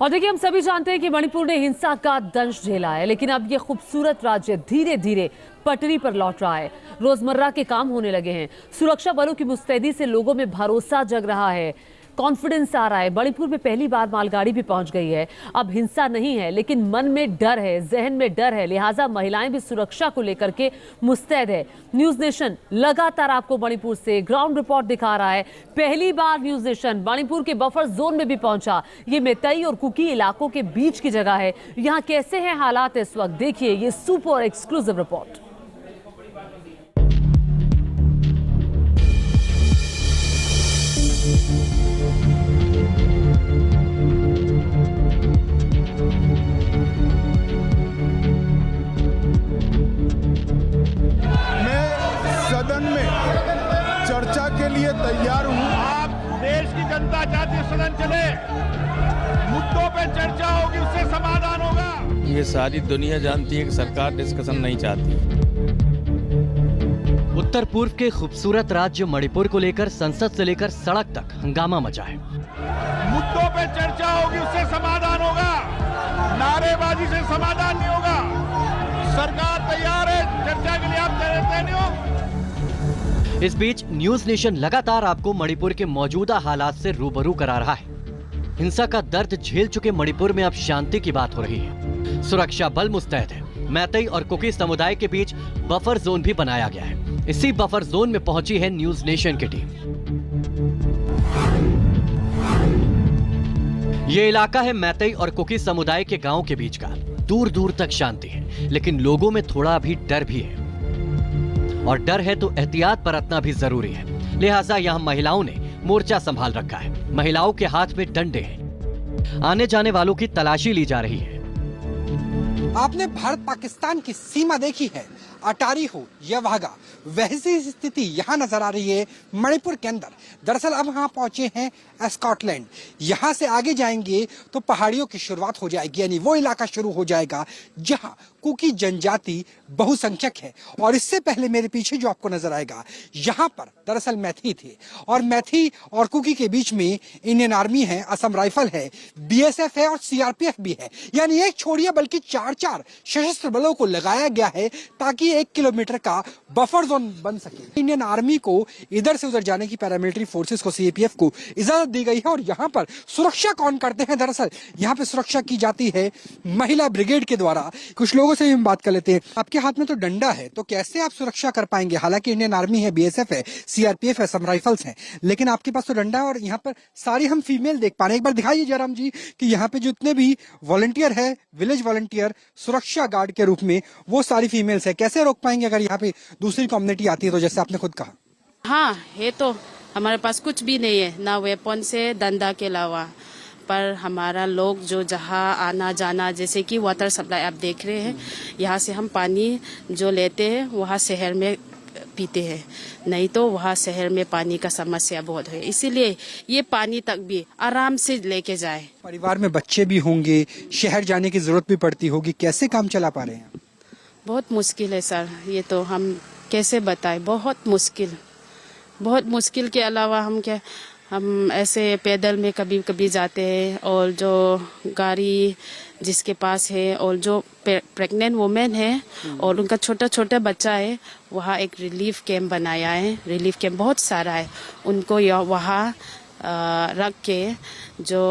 और देखिए, हम सभी जानते हैं कि मणिपुर ने हिंसा का दंश झेला है, लेकिन अब ये खूबसूरत राज्य धीरे धीरे पटरी पर लौट रहा है। रोजमर्रा के काम होने लगे हैं। सुरक्षा बलों की मुस्तैदी से लोगों में भरोसा जग रहा है, कॉन्फिडेंस आ रहा है। मणिपुर में पहली बार मालगाड़ी भी पहुंच गई है। अब हिंसा नहीं है, लेकिन मन में डर है, जहन में डर है। लिहाजा महिलाएं भी सुरक्षा को लेकर के मुस्तैद है। न्यूज नेशन लगातार आपको मणिपुर से ग्राउंड रिपोर्ट दिखा रहा है। पहली बार न्यूज नेशन मणिपुर के बफर जोन में भी पहुंचा। ये मेतई और कुकी इलाकों के बीच की जगह है। यहाँ कैसे हैं हालात इस वक्त, देखिए ये सुपर एक्सक्लूसिव रिपोर्ट। सदन में चर्चा के लिए तैयार हूं। आप देश की जनता चाहती है सदन चले, मुद्दों पे चर्चा होगी, उससे समाधान होगा। ये सारी दुनिया जानती है कि सरकार डिस्कशन नहीं चाहती। उत्तर पूर्व के खूबसूरत राज्य मणिपुर को लेकर संसद से लेकर सड़क तक हंगामा मचा है। मुद्दों पे चर्चा होगी, उससे समाधान होगा, नारेबाजी से समाधान नहीं होगा। सरकार तैयार है, चर्चा के लिए आप तैयार नहीं हो। इस बीच न्यूज नेशन लगातार आपको मणिपुर के मौजूदा हालात से रूबरू करा रहा है। हिंसा का दर्द झेल चुके मणिपुर में अब शांति की बात हो रही है। सुरक्षा बल मुस्तैद है। मैतई और कुकी समुदाय के बीच बफर जोन भी बनाया गया है। इसी बफर जोन में पहुंची है न्यूज नेशन की टीम। ये इलाका है मैतई और कुकी समुदाय के गांव के बीच का। दूर दूर तक शांति है, लेकिन लोगों में थोड़ा भी डर भी है। और डर है तो एहतियात बरतना भी जरूरी है। लिहाजा यहाँ महिलाओं ने मोर्चा संभाल रखा है। महिलाओं के हाथ में डंडे हैं। आने जाने वालों की तलाशी ली जा रही है। आपने भारत पाकिस्तान की सीमा देखी है, अटारी हो या वाघा, वैसी स्थिति यहाँ नजर आ रही है मणिपुर के अंदर। दरअसल अब यहाँ पहुंचे हैं स्कॉटलैंड। यहाँ से आगे जाएंगे तो पहाड़ियों की शुरुआत हो जाएगी, यानी वो इलाका शुरू हो जाएगा जहाँ कुकी जनजाति बहुसंख्यक है। और इससे पहले मेरे पीछे जो आपको नजर आएगा, यहाँ पर दरअसल मैथी थे, और मैथी और कुकी के बीच में इंडियन आर्मी है, असम राइफल है, बीएसएफ है और सीआरपीएफ भी है। यानी एक छोड़िए बल्कि चार सशस्त्र बलों को लगाया गया है ताकि 1 किलोमीटर का बफर जोन बन सके। इंडियन आर्मी को इधर से उधर जाने की, पैरामिलिट्री फोर्सेस को, सीएपीएफ को इजाजत दी गई है। और यहाँ पर सुरक्षा कौन करते हैं? दरअसल यहाँ पे सुरक्षा की जाती है महिला ब्रिगेड के द्वारा। कुछ लोगों से हम बात कर लेते हैं। आपके हाथ में तो डंडा है, तो कैसे आप सुरक्षा कर पाएंगे? हालांकि इंडियन आर्मी है, बीएसएफ है, सीआरपीएफ है, असम राइफल्स हैं, लेकिन आपके पास तो डंडा है। और यहाँ पर सारी हम फीमेल देख पा रहे हैं। एक बार दिखाइए जयराम जी कि यहाँ पे जितने भी वॉलंटियर है, विलेज वॉलंटियर, सुरक्षा गार्ड के रूप में, वो सारी फीमेल्स है। कैसे रोक पाएंगे अगर यहाँ पे दूसरी कम्युनिटी आती है तो? जैसे आपने खुद कहा, हाँ, ये तो हमारे पास कुछ भी नहीं है, ना वेपन से डंडा के अलावा। पर हमारा लोग जो जहाँ आना जाना, जैसे कि वाटर सप्लाई आप देख रहे हैं, यहाँ से हम पानी जो लेते हैं वहाँ शहर में पीते हैं, नहीं तो वहाँ शहर में पानी का समस्या बहुत है। इसीलिए ये पानी तक भी आराम से लेके जाए। परिवार में बच्चे भी होंगे, शहर जाने की जरूरत भी पड़ती होगी, कैसे काम चला पा रहे हैं? बहुत मुश्किल है सर, ये तो हम कैसे बताएं, बहुत मुश्किल के अलावा हम ऐसे पैदल में कभी कभी जाते हैं। और जो गाड़ी जिसके पास है और जो प्रेग्नेंट वुमेन है और उनका छोटा छोटा बच्चा है, वहाँ एक रिलीफ कैंप बनाया है। रिलीफ कैंप बहुत सारा है, उनको वहाँ रख के जो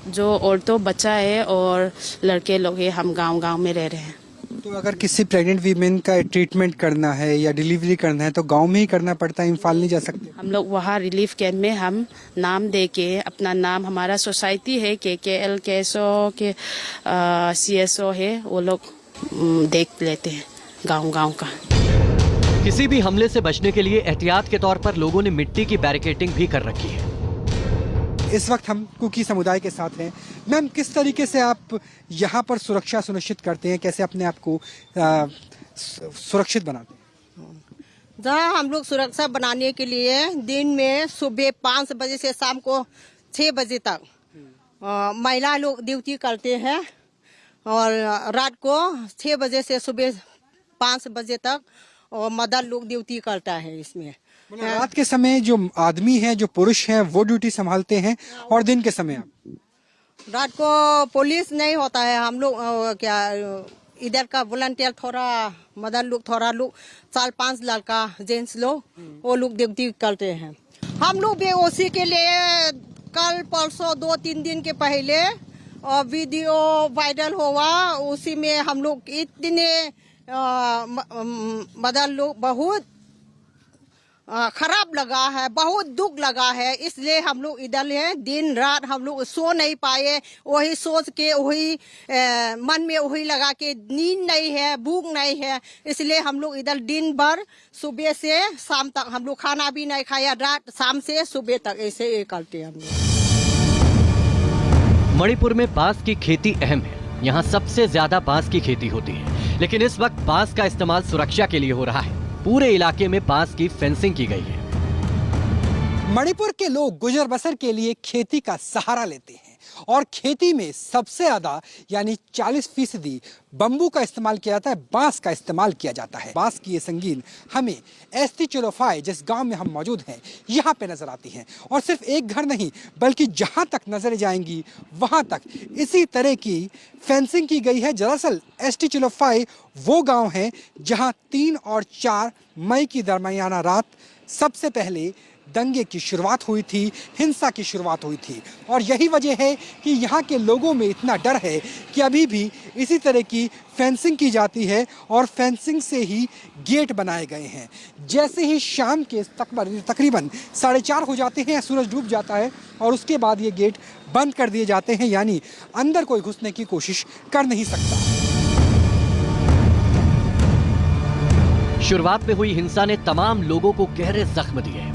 औरतों बच्चा है और लड़के लोग हैं, हम गांव में रह रहे हैं। तो अगर किसी प्रेग्नेंट वीमेन का ट्रीटमेंट करना है या डिलीवरी करना है तो गांव में ही करना पड़ता है, इम्फाल नहीं जा सकते? हम लोग वहाँ रिलीफ कैंप में हम नाम दे के, अपना नाम, हमारा सोसाइटी है KKL KSO के CSO है, वो लोग देख लेते हैं गांव का। किसी भी हमले से बचने के लिए एहतियात के तौर पर लोगों ने मिट्टी की बैरिकेडिंग भी कर रखी है। इस वक्त हम कुकी समुदाय के साथ हैं। मैम, किस तरीके से आप यहाँ पर सुरक्षा सुनिश्चित करते हैं? कैसे अपने आप को सुरक्षित बनाते हैं? जहाँ हम लोग सुरक्षा बनाने के लिए दिन में सुबह 5 बजे से शाम को 6 बजे तक महिला लोग ड्यूटी करते हैं, और रात को 6 बजे से सुबह 5 बजे तक और मदर लोग ड्यूटी करता है। इसमें रात के समय जो आदमी है, जो पुरुष हैं, वो ड्यूटी संभालते हैं, और दिन के समय रात को पुलिस नहीं होता है, हम लोग क्या इधर का वॉलंटियर थोड़ा मदर लोग थोड़ा लोग 4-5 लड़का जेंट्स लोग वो लोग ड्यूटी करते हैं। हम लोग भी उसी के लिए कल परसों 2-3 दिन के पहले वीडियो वायरल हुआ, उसी में हम लोग इतने मदर लोग बहुत खराब लगा है, बहुत दुख लगा है, इसलिए हम लोग इधर हैं। दिन रात हम लोग सो नहीं पाए, वही सोच के वही मन में वही लगा के नींद नहीं है, भूख नहीं है, इसलिए हम लोग इधर दिन भर सुबह से शाम तक हम लोग खाना भी नहीं खाया, रात शाम से सुबह तक ऐसे ये करते हैं हम लोग। मणिपुर में बांस की खेती अहम है। यहाँ सबसे ज्यादा बांस की खेती होती है, लेकिन इस वक्त बांस का इस्तेमाल सुरक्षा के लिए हो रहा है। पूरे इलाके में बांस की फेंसिंग की गई है। मणिपुर के लोग गुजर बसर के लिए खेती का सहारा लेते हैं और खेती में सबसे ज्यादा यानी 40% बंबू का इस्तेमाल किया जाता है, बांस का इस्तेमाल किया जाता है। बांस की ये संगीन हमें एस्टी चोलोफाई जिस गांव में हम मौजूद हैं यहाँ पे नजर आती हैं, और सिर्फ एक घर नहीं बल्कि जहां तक नजरें जाएंगी वहां तक इसी तरह की फेंसिंग की गई है। दरअसल एस्टी चोलोफाई वो गांव है जहां 3 और 4 मई की दरमियाना रात सबसे पहले दंगे की शुरुआत हुई थी, हिंसा की शुरुआत हुई थी, और यही वजह है कि यहाँ के लोगों में इतना डर है कि अभी भी इसी तरह की फेंसिंग की जाती है और फेंसिंग से ही गेट बनाए गए हैं। जैसे ही शाम के तकरीबन 4:30 हो जाते हैं, सूरज डूब जाता है और उसके बाद ये गेट बंद कर दिए जाते हैं, यानी अंदर कोई घुसने की कोशिश कर नहीं सकता। शुरुआत में हुई हिंसा ने तमाम लोगों को गहरे जख्म दिए।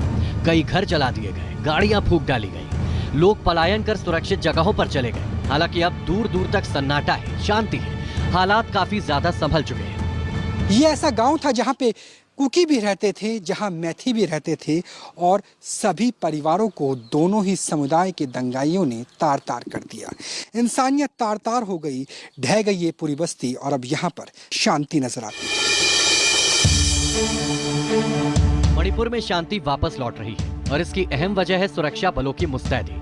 कई घर जला दिए गए, गाड़ियां फूंक डाली गई, लोग पलायन कर सुरक्षित जगहों पर चले गए। हालांकि अब दूर दूर तक सन्नाटा है, शांति है, हालात काफी ज्यादा संभल चुके हैं। ये ऐसा गांव था जहां पे कुकी भी रहते थे, जहां मैथी भी रहते थे, और सभी परिवारों को दोनों ही समुदाय के दंगाइयों ने तार तार कर दिया। इंसानियत तार तार हो गई, ढह गई ये पूरी बस्ती, और अब यहाँ पर शांति नजर आती है। मणिपुर में शांति वापस लौट रही है और इसकी अहम वजह है सुरक्षा बलों की मुस्तैदी।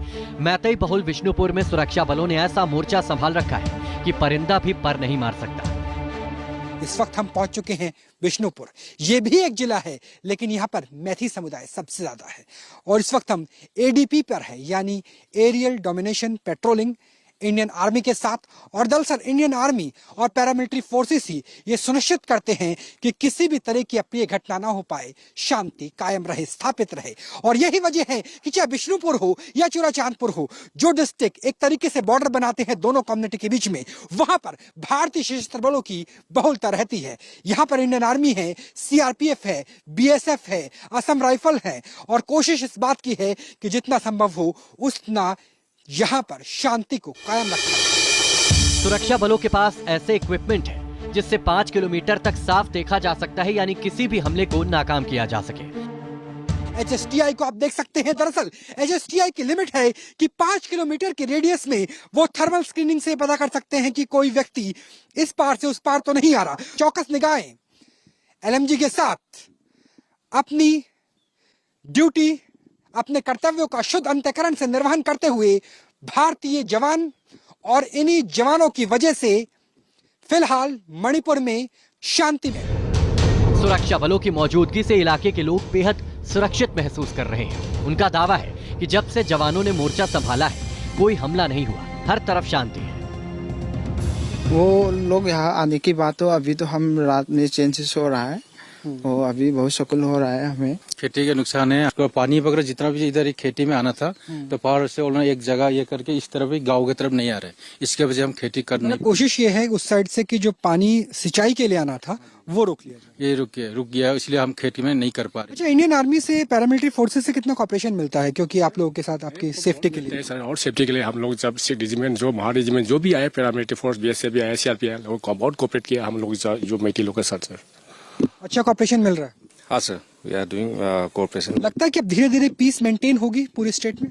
मैतेई बहुल विष्णुपुर में सुरक्षा बलों ने ऐसा मोर्चा संभाल रखा है कि परिंदा भी पर नहीं मार सकता। इस वक्त हम पहुंच चुके हैं विष्णुपुर। ये भी एक जिला है, लेकिन यहाँ पर मैथी समुदाय सबसे ज्यादा है, और इस वक्त हम एडीपी पर है, यानी aerial domination patrolling Indian army के साथ। और दरअसल इंडियन आर्मी और पैरामिलिट्री फोर्सेस ही ये सुनिश्चित करते हैं कि किसी भी तरह की अप्रिय घटना ना हो पाए, शांति कायम रहे, स्थापित रहे। और यही वजह है कि चाहे विष्णुपुर हो या चूड़ाचांदपुर हो, जो डिस्ट्रिक्ट एक तरीके से बॉर्डर बनाते हैं दोनों कम्युनिटी के बीच में, वहां पर भारतीय सशस्त्र बलों की बहुलता रहती है। यहाँ पर इंडियन आर्मी है, सीआरपीएफ है, बीएसएफ है, असम राइफल है, और कोशिश इस बात की है कि जितना संभव हो उतना यहाँ पर शांति को कायम रखा है। सुरक्षा बलों के पास ऐसे इक्विपमेंट है जिससे 5 किलोमीटर तक साफ देखा जा सकता है, यानी किसी भी हमले को नाकाम किया जा सके। HSTI को आप देख सकते हैं। दरअसल HSTI की लिमिट है कि 5 किलोमीटर के रेडियस में वो थर्मल स्क्रीनिंग से पता कर सकते हैं कि कोई व्यक्ति इस पार से उस पार तो नहीं आ रहा। चौकस निगाहें LMG के साथ अपनी ड्यूटी, अपने कर्तव्यों का शुद्ध अंतःकरण से निर्वहन करते हुए भारतीय जवान, और इन्हीं जवानों की वजह से फिलहाल मणिपुर में शांति में। सुरक्षा बलों की मौजूदगी से इलाके के लोग बेहद सुरक्षित महसूस कर रहे हैं। उनका दावा है कि जब से जवानों ने मोर्चा संभाला है, कोई हमला नहीं हुआ, हर तरफ शांति है। वो लोग यहाँ आने की बात हो, अभी तो हम रात में चैन से सो रहा है, वो अभी बहुत सुकून हो रहा है हमें। खेती के नुकसान है, उसको पानी वगैरह जितना भी इधर खेती में आना था तो पहाड़ से उन्होंने एक जगह ये करके इस तरफ भी गांव की तरफ नहीं आ रहे, इसके वजह हम खेती करने कोशिश ये है उस साइड से कि जो पानी सिंचाई के लिए आना था वो रोक लिया जाए। ये रुक गया, इसलिए हम खेती में नहीं कर पा रहे। अच्छा, इंडियन आर्मी से पैरामिलिट्री फोर्सेस से कितना कॉपरेशन मिलता है, क्योंकि आप लोगों के साथ आपकी सेफ्टी के लिए? सर, और सेफ्टी के लिए हम लोग जब रेजिमेंट जो महा रेजिमेंट जो भी आए, पैरामिलिट्री फोर्स बीएसएफ भी आया, सीआरपीएफ आया, लोगों को बहुत कोऑपरेट किया हम लोग जो मैती लोग के साथ। सर अच्छा कॉपरेशन मिल रहा है? हाँ sir, we are doing cooperation. लगता है कि अब धीरे धीरे पीस मेंटेन होगी पूरे स्टेट में?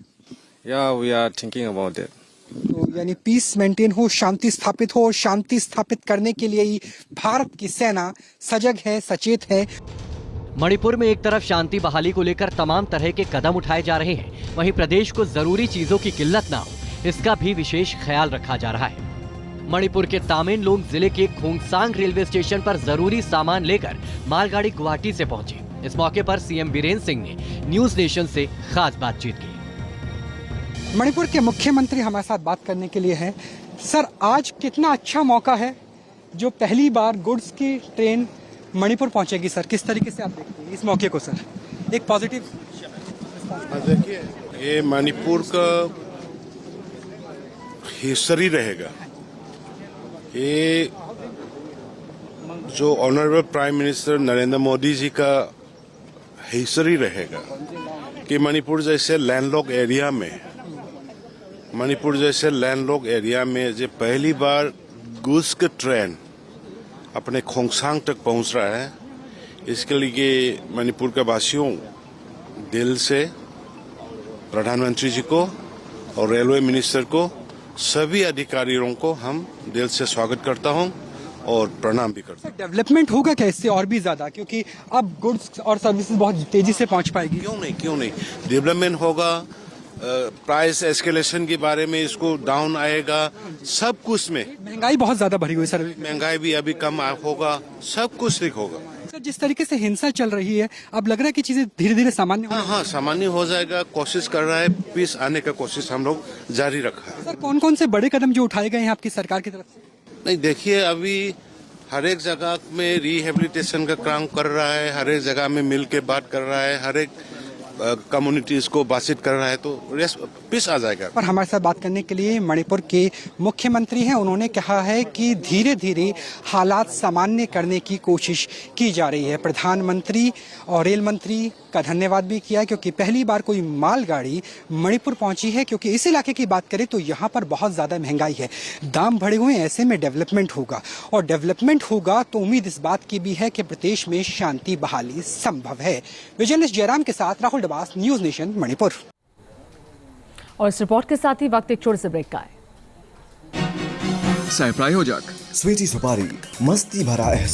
या we are thinking about that. तो यानी पीस मेंटेन हो, शांति स्थापित हो, और शांति स्थापित करने के लिए ही भारत की सेना सजग है, सचेत है। मणिपुर में एक तरफ शांति बहाली को लेकर तमाम तरह के कदम उठाए जा रहे हैं, वहीं प्रदेश को जरूरी चीजों की किल्लत ना हो, इसका भी विशेष ख्याल रखा जा रहा है। मणिपुर के तामेंगलोंग जिले के खोंगसांग रेलवे स्टेशन पर जरूरी सामान लेकर मालगाड़ी गुवाहाटी से पहुंची। इस मौके पर सीएम बीरेन्द्र सिंह ने न्यूज नेशन से खास बातचीत की। मणिपुर के मुख्यमंत्री हमारे साथ बात करने के लिए हैं। सर, आज कितना अच्छा मौका है जो पहली बार गुड्स की ट्रेन मणिपुर पहुंचेगी। सर, किस तरीके से आप देखते हैं इस मौके को? सर, एक पॉजिटिव। देखिए, ये मणिपुर का हिस्ट्री रहेगा। ये जो honourable prime minister Narendra Modi ji का हिस्ट्री रहेगा कि मणिपुर जैसे लैंडलॉक एरिया में जो पहली बार गुड्स का ट्रेन अपने खोंगसांग तक पहुंच रहा है। इसके लिए मणिपुर के वासियों दिल से प्रधानमंत्री जी को और रेलवे मिनिस्टर को, सभी अधिकारियों को हम दिल से स्वागत करता हूं और प्रणाम भी करता हूं। डेवलपमेंट होगा क्या इससे और भी ज्यादा, क्योंकि अब गुड्स और सर्विसेज बहुत तेजी से पहुंच पाएगी? क्यों नहीं डेवलपमेंट होगा। प्राइस एस्केलेशन के बारे में इसको डाउन आएगा। सब कुछ में महंगाई बहुत ज्यादा बढ़ी हुई। सर, महंगाई भी अभी कम होगा, सब कुछ ठीक होगा। सर, जिस तरीके से हिंसा चल रही है, अब लग रहा है कि चीजें धीरे धीरे सामान्य हाँ सामान्य हो जाएगा। कोशिश कर रहा है, पीस आने का कोशिश हम लोग जारी रखा है। सर, कौन कौन से बड़े कदम जो उठाए गए हैं आपकी सरकार की तरफ से? नहीं, देखिए, अभी हर एक जगह में रिहेबिलिटेशन का काम कर रहा है, हर एक जगह में मिल के बात कर रहा है, हर एक कम्युनिटीज को बातचीत कर रहा है, तो पीस आ जाएगा। पर हमारे साथ बात करने के लिए मणिपुर के मुख्यमंत्री हैं। उन्होंने कहा है कि धीरे धीरे हालात सामान्य करने की कोशिश की जा रही है। प्रधानमंत्री और रेल मंत्री का धन्यवाद भी किया, क्योंकि पहली बार कोई मालगाड़ी मणिपुर पहुंची है। क्योंकि इस इलाके की बात करें तो यहाँ पर बहुत ज्यादा महंगाई है, दाम बढ़े हुए हैं। ऐसे में डेवलपमेंट होगा, और डेवलपमेंट होगा तो उम्मीद इस बात की भी है कि प्रदेश में शांति बहाली संभव है। विजयनिष्ठ जयराम के साथ राहुल डबास, न्यूज नेशन, मणिपुर। और इस रिपोर्ट के साथ ही वक्त एक छोटे से ब्रेक का है। सह प्रायोजक स्वीटी सुपारी, मस्ती भरा